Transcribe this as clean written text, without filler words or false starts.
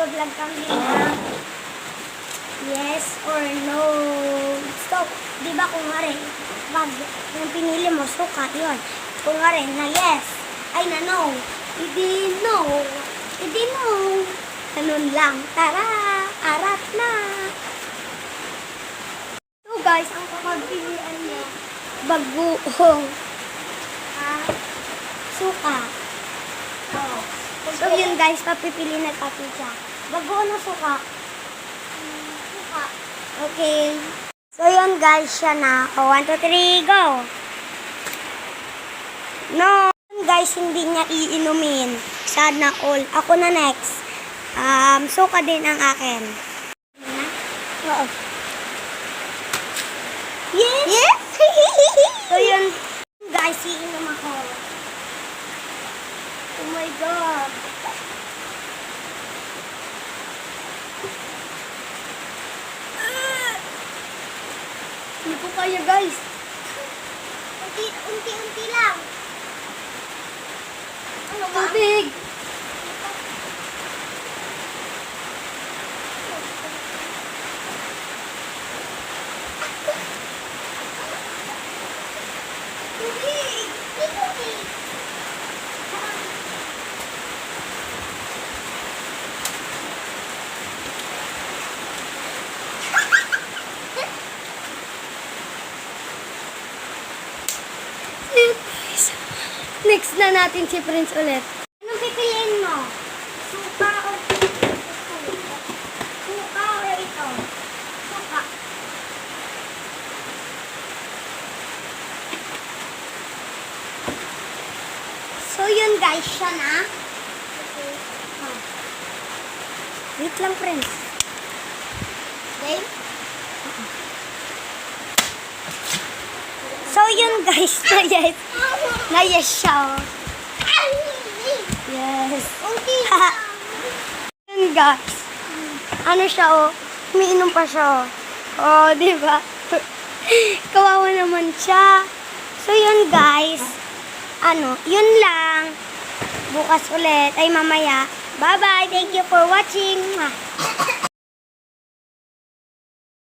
Magbablog kami na yes or no. So, di ba kung nga rin, pag yung pinili mo, suka, yun. Kung nga rin, na yes, ay na no. Hindi no. Hindi no. Ganun lang. Tara, arat na. So guys, ang kapagpilian niya, bagoong suka. Oh. So yun guys, papipili na natin siya. Bagoong na suka. Suka. Okay. So yun guys, siya na. O, 1, 2, 3, go! No! Guys, hindi niya iinumin. Sana all. Ako na next. Suka din ang akin. Oo. Yes! Yes! So yun, guys, iinom ako. Oh my God. Hindi ko kaya, guys. Unti-unti lang. Ano ba? Tubig! Tubig! Tubig! Next na natin si Prince ulit. Anong pipiliin mo? Suka o suka? Suka o ito? Suka. So yun guys, siya na. Okay. Oh. Wait lang, Prince. Okay? So yun guys, na yes siya. Yes. Yun guys. Ano siya oh, umiinom pa siya oh. Oh, di ba? Kawawa naman siya. So yun guys. Yun lang. Bukas ulit ay mamaya. Bye-bye. Thank you for watching.